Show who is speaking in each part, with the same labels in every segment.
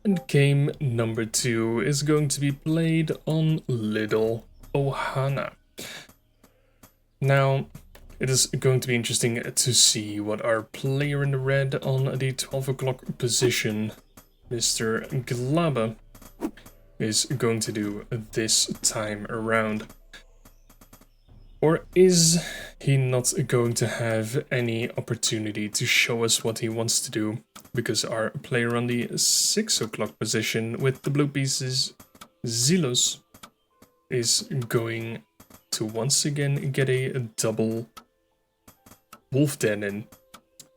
Speaker 1: And game number 2 is going to be played on Little Ohana. Now, it is going to be interesting to see what our player in the red on the 12 o'clock position, Mr. Glaba, is going to do this time around. Or is he not going to have any opportunity to show us what he wants to do? Because our player on the 6 o'clock position with the blue pieces, Zelos, is going to once again get a double wolf den in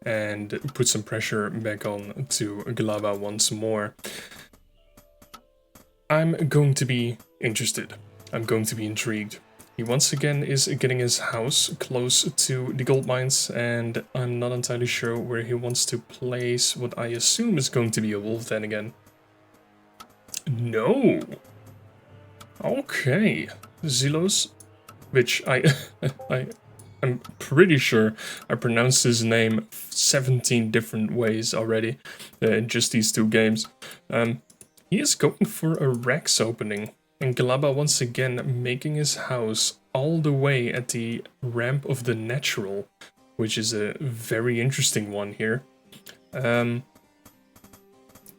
Speaker 1: and put some pressure back on to glaba once more. I'm going to be interested. I'm going to be intrigued. He once again is getting his house close to the gold mines, and I'm not entirely sure where he wants to place what I assume is going to be a wolf den again. No! Okay. Zelos, which I'm pretty sure I pronounced his name 17 different ways already in just these 2 games. He is going for a Rex opening. And Glaba once again making his house all the way at the ramp of the natural, which is a very interesting one here.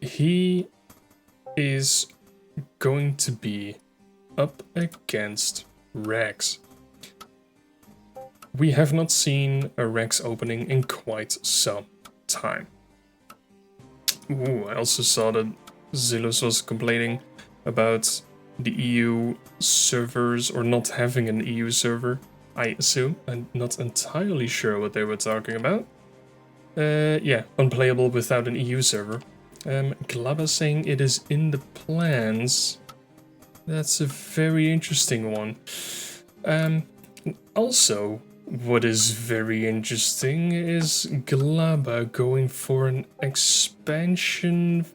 Speaker 1: He is going to be up against Rex. We have not seen a Rex opening in quite some time. Ooh, I also saw that Zelos was complaining about the EU servers, or not having an EU server, I assume. I'm not entirely sure what they were talking about. Yeah, unplayable without an EU server. Glaba saying it is in the plans. That's a very interesting one. Also, what is very interesting is Glaba going for an expansion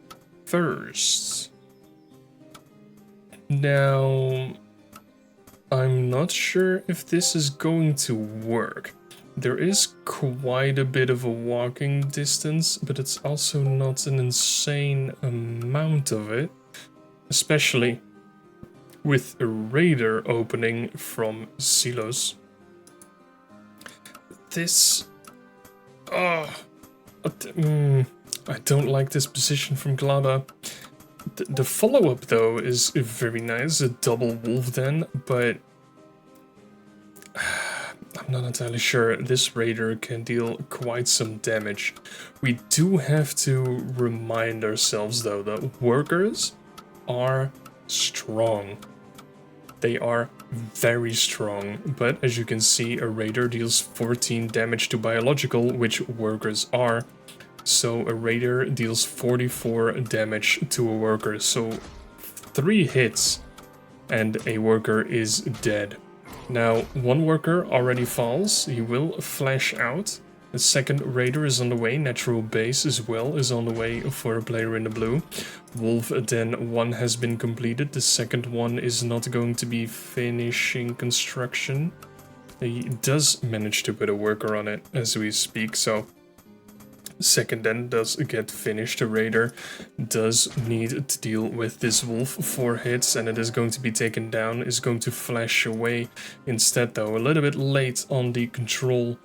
Speaker 1: first. Now, I'm not sure if this is going to work. There is quite a bit of a walking distance, but it's also not an insane amount of it, especially with a raider opening from Zelos. This... I don't like this position from Glaba. The follow-up, though, is very nice, a double wolf den, but I'm not entirely sure. This raider can deal quite some damage. We do have to remind ourselves, though, that workers are strong. They are very strong, but as you can see, a raider deals 14 damage to biological, which workers are. So a raider deals 44 damage to a worker, so 3 hits and a worker is dead. Now, 1 worker already falls, he will flash out. The second raider is on the way, natural base as well is on the way for a player in the blue. Wolf Den 1 has been completed, the second one is not going to be finishing construction. He does manage to put a worker on it as we speak, so second den does get finished. The raider does need to deal with this wolf 4 hits, and it is going to be taken down, is going to flash away instead, though a little bit late on the control,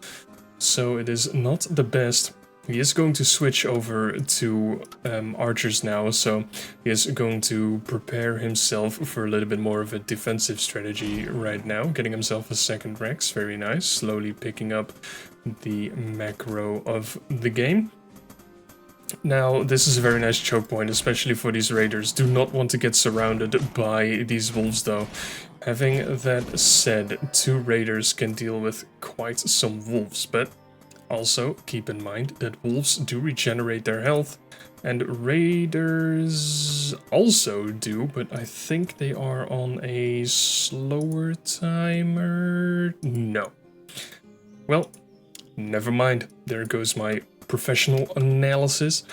Speaker 1: so it is not the best. He is going to switch over to archers now, so he is going to prepare himself for a little bit more of a defensive strategy right now, getting himself a second Rex, very nice, slowly picking up the macro of the game. Now, this is a very nice choke point, especially for these raiders. Do not want to get surrounded by these wolves, though. Having that said, 2 raiders can deal with quite some wolves, but also keep in mind that wolves do regenerate their health, and raiders also do, but I think they are on a slower timer. No. Well, never mind. There goes my professional analysis.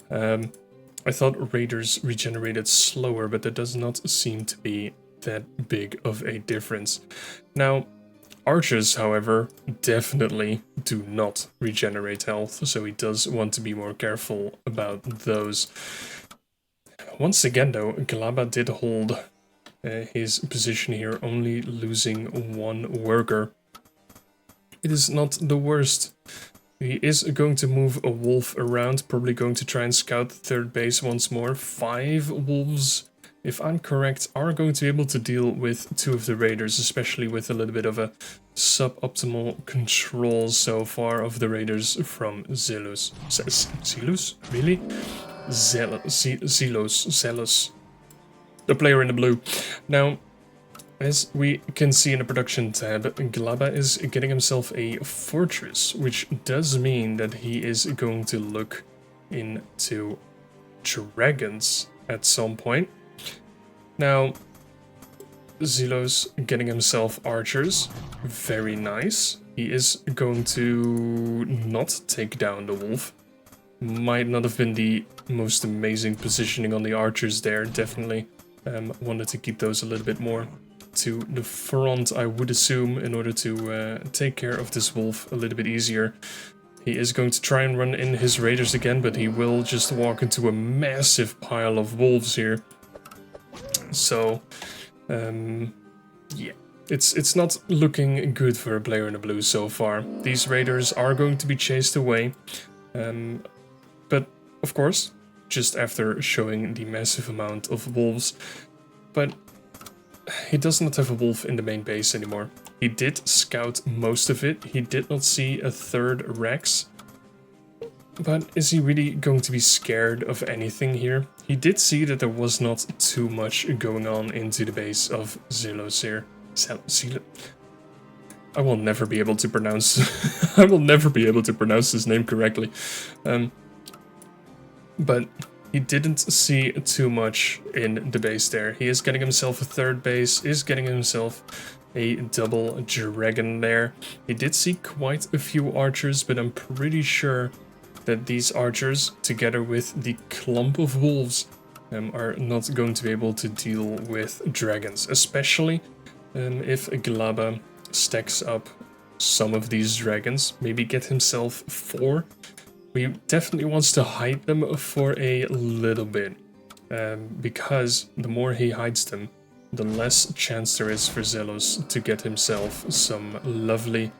Speaker 1: I thought raiders regenerated slower, but that does not seem to be that big of a difference. Now, archers, however, definitely do not regenerate health, so he does want to be more careful about those. Once again though, Glaba did hold his position here, only losing one worker. It is not the worst. He is going to move a wolf around, probably going to try and scout the third base once more. 5 wolves, if I'm correct, are going to be able to deal with 2 of the raiders, especially with a little bit of a suboptimal control so far of the raiders from Zelos. Zelos? Really? Zelos. The player in the blue. Now, as we can see in the production tab, Glaba is getting himself a fortress, which does mean that he is going to look into dragons at some point. Now, Zelos getting himself archers, very nice. He is going to not take down the wolf. Might not have been the most amazing positioning on the archers there, definitely. Wanted to keep those a little bit more to the front, I would assume, in order to take care of this wolf a little bit easier. He is going to try and run in his raiders again, but he will just walk into a massive pile of wolves here. So, yeah, it's not looking good for a player in the blue so far. These raiders are going to be chased away, but of course, just after showing the massive amount of wolves. But he does not have a wolf in the main base anymore. He did scout most of it. He did not see a third Rex. But is he really going to be scared of anything here? He did see that there was not too much going on into the base of Zelos here. I will never be able to pronounce I will never be able to pronounce his name correctly. But he didn't see too much in the base there. He is getting himself a third base, is getting himself a double dragon there. He did see quite a few archers, but I'm pretty sure that these archers, together with the clump of wolves, are not going to be able to deal with dragons, especially if Glaba stacks up some of these dragons, maybe get himself 4. He definitely wants to hide them for a little bit, because the more he hides them, the less chance there is for Zelos to get himself some lovely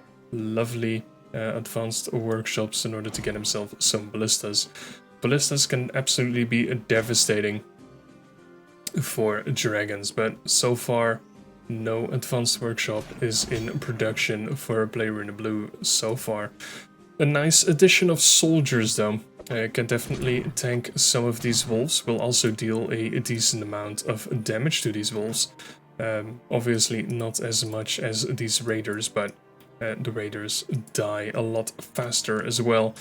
Speaker 1: advanced workshops in order to get himself some ballistas. Ballistas can absolutely be devastating for dragons, but so far no advanced workshop is in production for a player in the blue so far. A nice addition of soldiers though, can definitely tank some of these wolves, will also deal a decent amount of damage to these wolves. Obviously not as much as these raiders, but the raiders die a lot faster as well.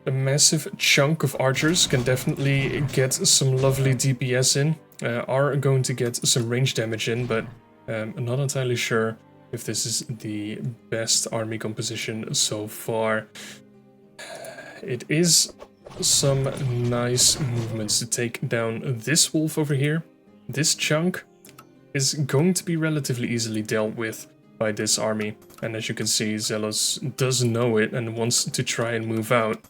Speaker 1: A massive chunk of archers can definitely get some lovely DPS in, are going to get some range damage in, but I'm not entirely sure if this is the best army composition so far. It is some nice movements to take down this wolf over here. This chunk is going to be relatively easily dealt with by this army. And as you can see, Zelos does know it and wants to try and move out.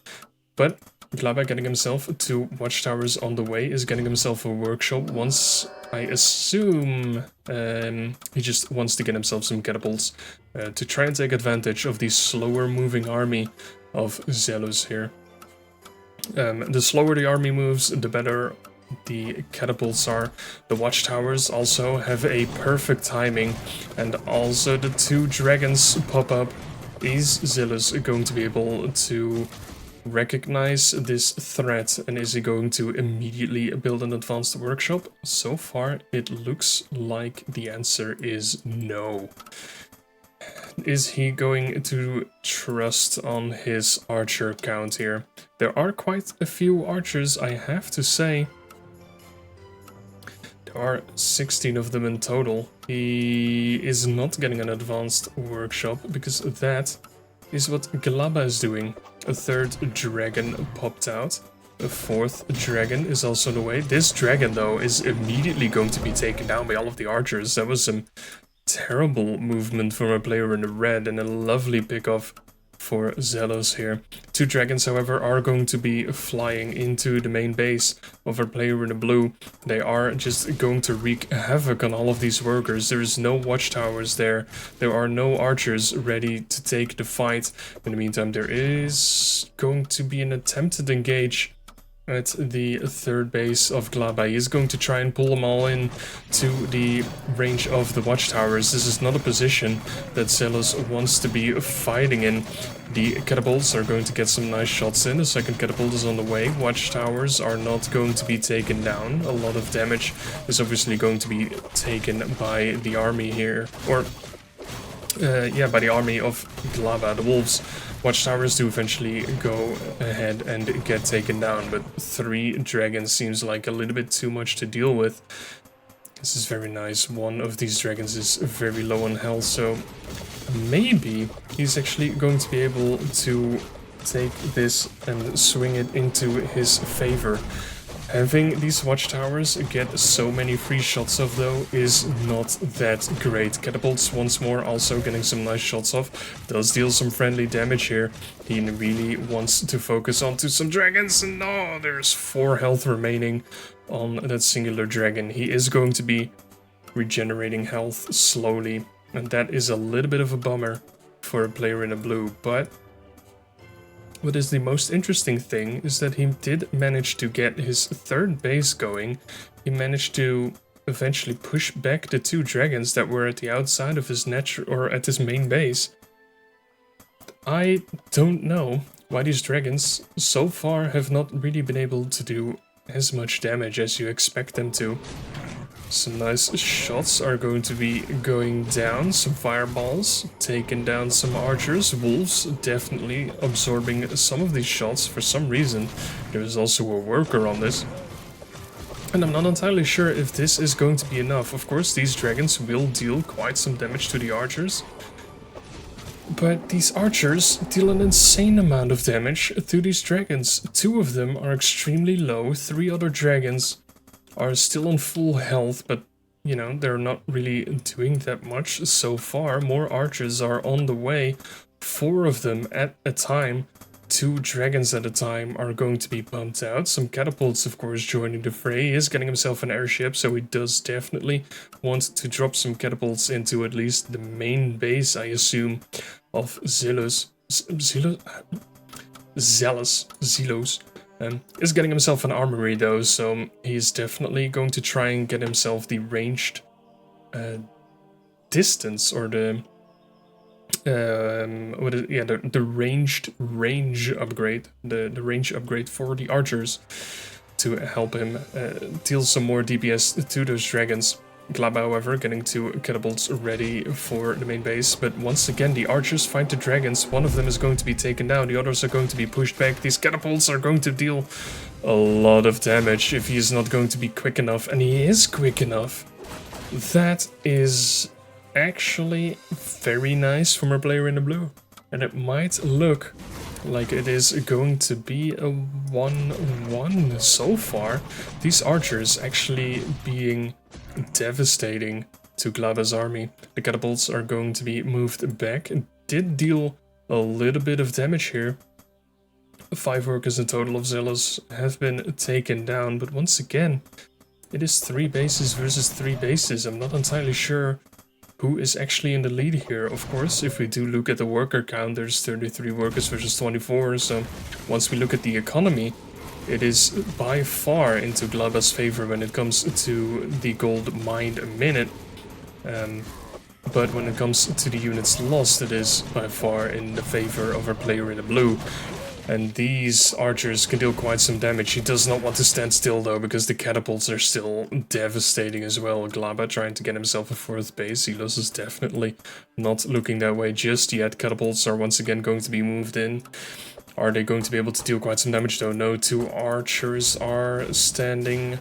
Speaker 1: But Glaba getting himself 2 watchtowers on the way, is getting himself a workshop. Once, I assume, he just wants to get himself some catapults to try and take advantage of the slower moving army of Zelos here. The slower the army moves, the better the catapults are. The watchtowers also have a perfect timing, and also the 2 dragons pop up. Is Zelos going to be able to recognize this threat, and is he going to immediately build an advanced workshop? So far it looks like the answer is no. Is he going to trust on his archer count here? There are quite a few archers, I have to say. There are 16 of them in total. He is not getting an advanced workshop because that is what Glaba is doing. A 3rd dragon popped out. A 4th dragon is also on the way. This dragon, though, is immediately going to be taken down by all of the archers. That was some terrible movement from a player in the red, and a lovely pick-off for Zelos here. 2 dragons, however, are going to be flying into the main base of our player in the blue. They are just going to wreak havoc on all of these workers. There is no watchtowers there. There are no archers ready to take the fight. In the meantime, there is going to be an attempted engage at the 3rd base of Glaba. He is going to try and pull them all in to the range of the watchtowers. This is not a position that Zelos wants to be fighting in. The catapults are going to get some nice shots in. The 2nd catapult is on the way. Watchtowers are not going to be taken down. A lot of damage is obviously going to be taken by the army here. Or, yeah, by the army of Glaba, the wolves. Watchtowers do eventually go ahead and get taken down, but 3 dragons seems like a little bit too much to deal with. This is very nice. One of these dragons is very low on health, so maybe he's actually going to be able to take this and swing it into his favor. Having these watchtowers get so many free shots off, though, is not that great. Catapults once more also getting some nice shots off. Does deal some friendly damage here. He really wants to focus onto some dragons, and no, there's 4 health remaining on that singular dragon. He is going to be regenerating health slowly, and that is a little bit of a bummer for a player in a blue, but what is the most interesting thing is that he did manage to get his 3rd base going. He managed to eventually push back the 2 dragons that were at the outside of his at his main base. I don't know why these dragons so far have not really been able to do as much damage as you expect them to. Some nice shots are going to be going down, some fireballs, taking down some archers, wolves definitely absorbing some of these shots for some reason. There's also a worker on this. And I'm not entirely sure if this is going to be enough. Of course, these dragons will deal quite some damage to the archers. But these archers deal an insane amount of damage to these dragons. 2 of them are extremely low, 3 other dragons are still on full health, but you know, they're not really doing that much so far. More archers are on the way, 4 of them at a time. 2 dragons at a time are going to be pumped out. Some catapults, of course, joining the fray. He is getting himself an airship, so he does definitely want to drop some catapults into at least the main base, I assume, of Zelos. Zelos. Is getting himself an armory though, so he's definitely going to try and get himself the ranged distance, or the the ranged range upgrade, the range upgrade for the archers to help him deal some more DPS to those dragons. Glaba, however, getting 2 catapults ready for the main base, but once again the archers fight the dragons. One of them is going to be taken down, the others are going to be pushed back. These catapults are going to deal a lot of damage if he is not going to be quick enough, and he is quick enough. That is actually very nice from our player in the blue, and it might look like it is going to be a 1-1 so far. These archers actually being devastating to Glaba's army. The catapults are going to be moved back. It did deal a little bit of damage here. 5 workers in total of Zelos have been taken down, but once again, it is 3 bases versus 3 bases. I'm not entirely sure who is actually in the lead here. Of course, if we do look at the worker count, there's 33 workers versus 24, so once we look at the economy, it is by far into Glaba's favor when it comes to the gold mined a minute. But when it comes to the units lost, it is by far in the favor of our player in the blue. And these archers can deal quite some damage. He does not want to stand still though, because the catapults are still devastating as well. Glaba trying to get himself a 4th base. Zelos is definitely not looking that way just yet. Catapults are once again going to be moved in. Are they going to be able to deal quite some damage though? No, 2 archers are standing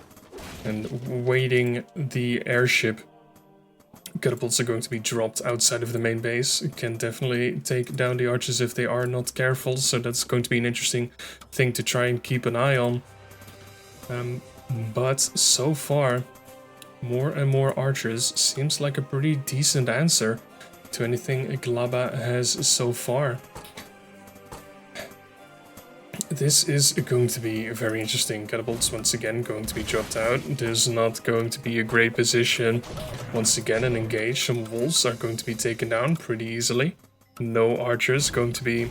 Speaker 1: and waiting the airship. Catapults are going to be dropped outside of the main base. It can definitely take down the archers if they are not careful, so that's going to be an interesting thing to try and keep an eye on. But so far, more and more archers seems like a pretty decent answer to anything Glaba has so far. this is going to be very interesting. Catapults once again going to be dropped out. There's not going to be a great position once again and engage. Some wolves are going to be taken down pretty easily. No archers going to be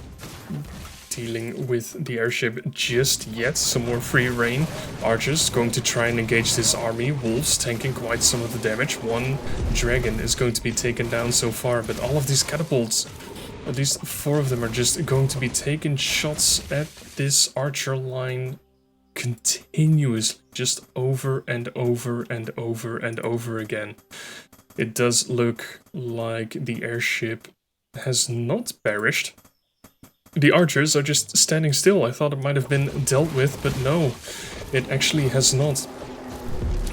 Speaker 1: dealing with the airship just yet. Some more free reign. Archers going to try and engage this army. Wolves tanking quite some of the damage. One dragon is going to be taken down so far, but all of these catapults, at least 4 of them, are just going to be taking shots at this archer line continuously, just over and over and over and over again. It does look like the airship has not perished. The archers are just standing still. I thought it might have been dealt with, but no, it actually has not.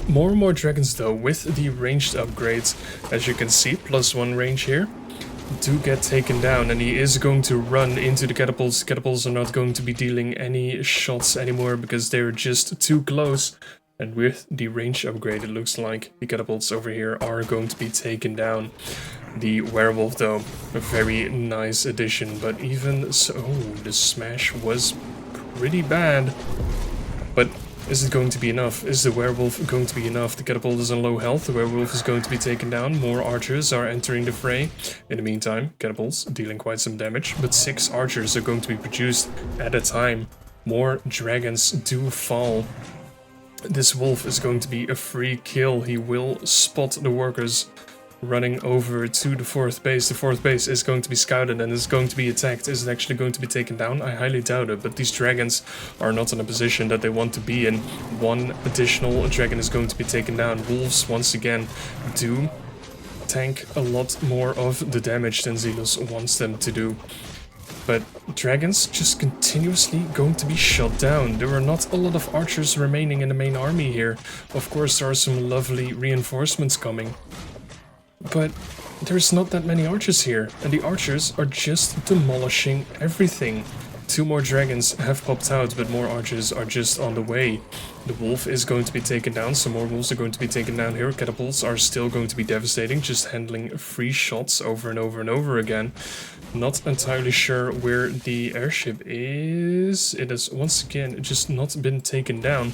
Speaker 1: More and more dragons though, with the ranged upgrades, as you can see, +1 range here, do get taken down, and he is going to run into the catapults. Catapults are not going to be dealing any shots anymore because they're just too close. And with the range upgrade, it looks like the catapults over here are going to be taken down. The werewolf, though, a very nice addition, but even so, the smash was pretty bad. But is it going to be enough? Is the werewolf going to be enough? The catapult is on low health, the werewolf is going to be taken down, more archers are entering the fray. In the meantime, catapults dealing quite some damage, but 6 archers are going to be produced at a time. More dragons do fall. This wolf is going to be a free kill. He will spot the workers running over to the 4th base. The 4th base is going to be scouted and is going to be attacked. Is it actually going to be taken down? I highly doubt it, but these dragons are not in a position that they want to be in. 1 additional dragon is going to be taken down. Wolves, once again, do tank a lot more of the damage than Zelos wants them to do. But dragons just continuously going to be shot down. There are not a lot of archers remaining in the main army here. Of course, there are some lovely reinforcements coming, but there's not that many archers here, and the archers are just demolishing everything. 2 more dragons have popped out, but more archers are just on the way. The wolf is going to be taken down, some more wolves are going to be taken down here. Catapults are still going to be devastating, just handling free shots over and over and over again. Not entirely sure where the airship is. It has once again just not been taken down.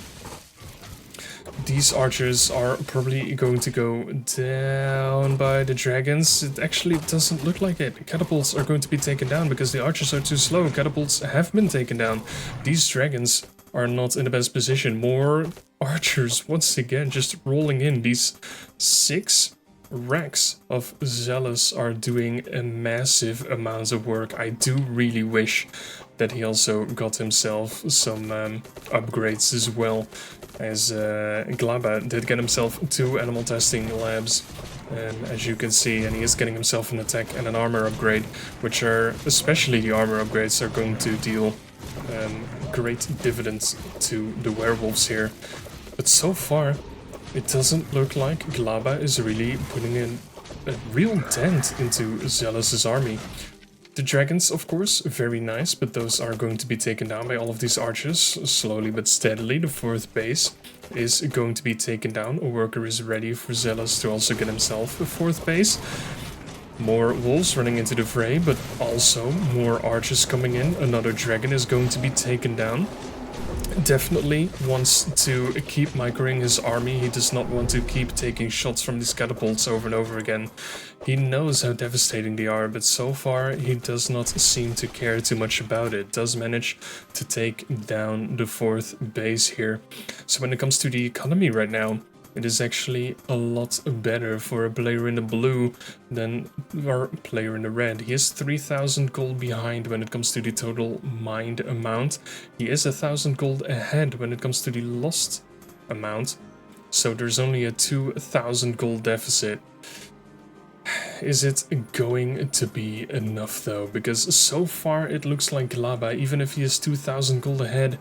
Speaker 1: These archers are probably going to go down by the dragons. It actually doesn't look like it. Catapults are going to be taken down because the archers are too slow. Catapults have been taken down. These dragons are not in the best position. More archers once again just rolling in. These 6 racks of Zelos are doing a massive amounts of work. I do really wish that he also got himself some upgrades as well, as Glaba did get himself 2 animal testing labs, as you can see, and he is getting himself an attack and an armor upgrade, which are, especially the armor upgrades, are going to deal great dividends to the werewolves here. But so far, it doesn't look like Glaba is really putting in a real dent into Zelos' army. The dragons, of course, very nice, but those are going to be taken down by all of these archers, slowly but steadily. The 4th base is going to be taken down. A worker is ready for Zelos to also get himself a 4th base. More wolves running into the fray, but also more archers coming in. Another dragon is going to be taken down. Definitely wants to keep microing his army. He does not want to keep taking shots from these catapults over and over again. He knows how devastating they are, but so far he does not seem to care too much about it. Does manage to take down the 4th base here. So when it comes to the economy right now, it is actually a lot better for a player in the blue than our player in the red. He is 3,000 gold behind when it comes to the total mined amount. He is 1,000 gold ahead when it comes to the lost amount. So there's only a 2,000 gold deficit. Is it going to be enough though? Because so far it looks like Glaba, even if he is 2,000 gold ahead,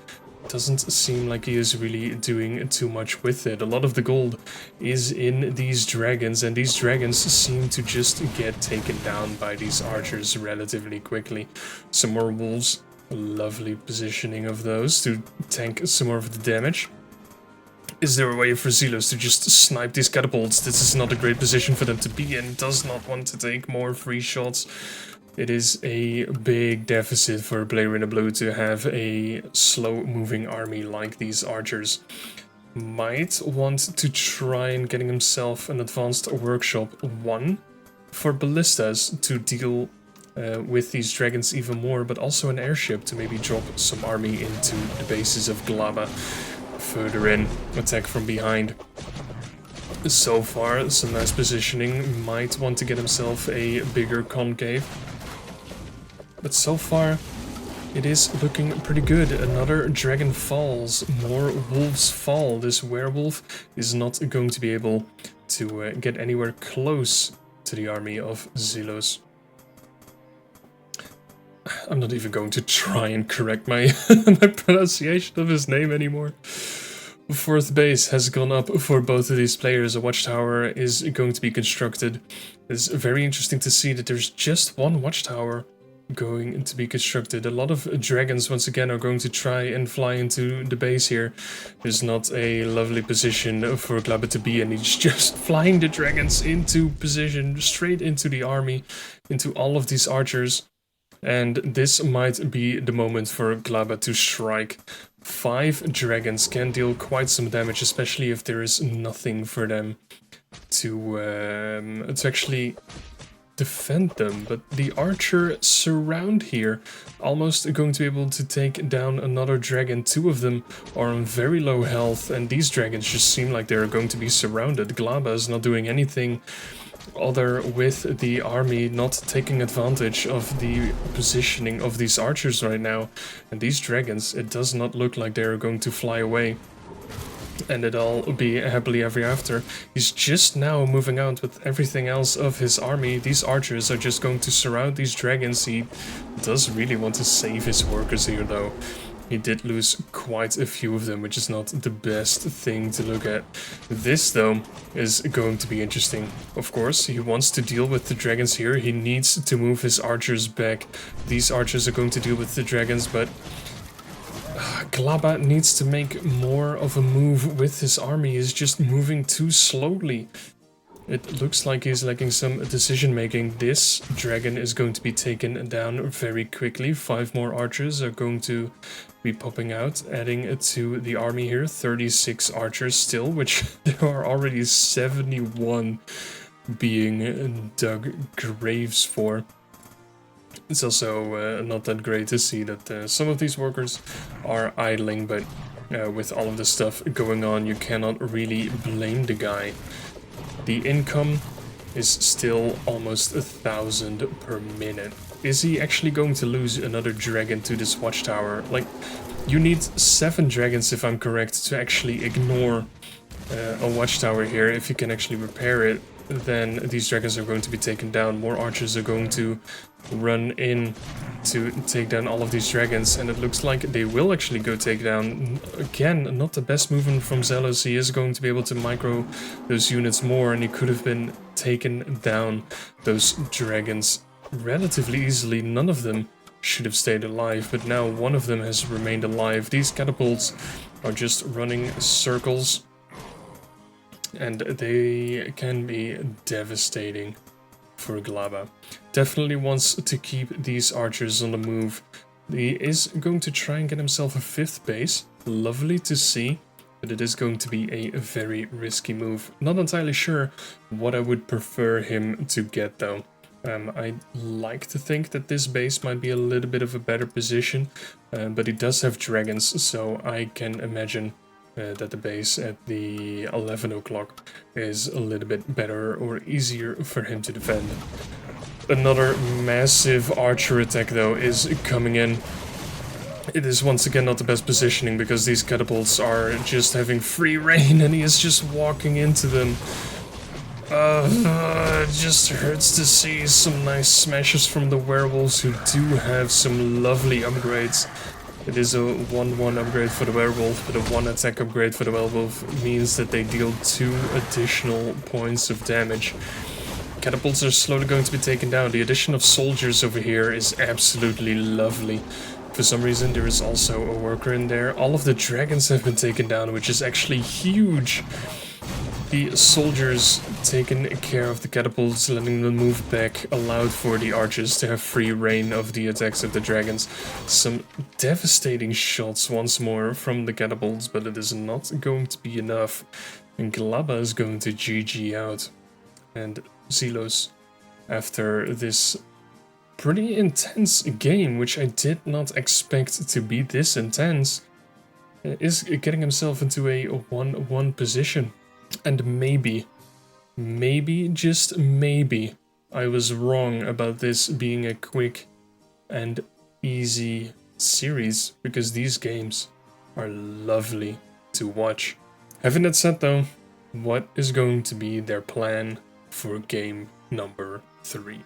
Speaker 1: doesn't seem like he is really doing too much with it. A lot of the gold is in these dragons, and these dragons seem to just get taken down by these archers relatively quickly. Some more wolves, lovely positioning of those to tank some more of the damage. Is there a way for Zelos to just snipe these catapults? This is not a great position for them to be in. Does not want to take more free shots. It is a big deficit for a player in a blue to have a slow-moving army like these archers. Might want to try and getting himself an advanced workshop 1 for ballistas to deal with these dragons even more, but also an airship to maybe drop some army into the bases of Glaba. Further in, attack from behind. So far, some nice positioning. Might want to get himself a bigger concave. But so far, it is looking pretty good. Another dragon falls, more wolves fall. This werewolf is not going to be able to get anywhere close to the army of Zelos. I'm not even going to try and correct my, my pronunciation of his name anymore. Fourth base has gone up for both of these players. A watchtower is going to be constructed. It's very interesting to see that there's just one watchtower going to be constructed. A lot of dragons once again are going to try and fly into the base here. There's not a lovely position for glaba to be, and he's just flying the dragons into position, straight into the army, into all of these archers. And this might be the moment for glaba to strike. 5 dragons can deal quite some damage, especially if there is nothing for them to actually defend them. But the archer surround here, almost going to be able to take down another dragon. 2 of them are on very low health, and these dragons just seem like they're going to be surrounded. Glaba is not doing anything other with the army, not taking advantage of the positioning of these archers right now. And these dragons, it does not look like they're going to fly away and it'll be happily ever after. He's just now moving out with everything else of his army. These archers are just going to surround these dragons. He does really want to save his workers here though. He did lose quite a few of them, which is not the best thing to look at. This, though, is going to be interesting. Of course, he wants to deal with the dragons here. He needs to move his archers back. These archers are going to deal with the dragons, but glaba needs to make more of a move with his army. He's just moving too slowly. It looks like he's lacking some decision making. This dragon is going to be taken down very quickly. 5 more archers are going to be popping out, adding to the army here. 36 archers still, which there are already 71 being dug graves for. It's also not that great to see that some of these workers are idling, but with all of the stuff going on, you cannot really blame the guy. The income is still almost 1,000 per minute. Is he actually going to lose another dragon to this watchtower? Like, you need 7 dragons, if I'm correct, to actually ignore a watchtower here. If you can actually repair it, then these dragons are going to be taken down. More archers are going to run in to take down all of these dragons, and it looks like they will actually go take down. Again, not the best movement from Zelos. He is going to be able to micro those units more, and he could have been taken down those dragons relatively easily. None of them should have stayed alive, but now one of them has remained alive. These catapults are just running circles, and they can be devastating for glaba. Definitely wants to keep these archers on the move. He is going to try and get himself a 5th base. Lovely to see, but it is going to be a very risky move. Not entirely sure what I would prefer him to get though. I'd like to think that this base might be a little bit of a better position, but he does have dragons, so I can imagine that the base at the 11 o'clock is a little bit better or easier for him to defend. Another massive archer attack though is coming in. It is once again not the best positioning because these catapults are just having free reign and he is just walking into them. It just hurts to see some nice smashes from the werewolves who do have some lovely upgrades. It is a 1-1 upgrade for the werewolf, but a 1 attack upgrade for the werewolf means that they deal 2 additional points of damage. Catapults are slowly going to be taken down. The addition of soldiers over here is absolutely lovely. For some reason there is also a worker in there. All of the dragons have been taken down, which is actually huge. The soldiers taking care of the catapults, letting them move back, allowed for the archers to have free reign of the attacks of the dragons. Some devastating shots once more from the catapults, but it is not going to be enough. And glaba is going to GG out. And Zelos, after this pretty intense game, which I did not expect to be this intense, is getting himself into a 1-1 position. And maybe, just maybe, I was wrong about this being a quick and easy series, because these games are lovely to watch. Having that said though, what is going to be their plan for game number 3?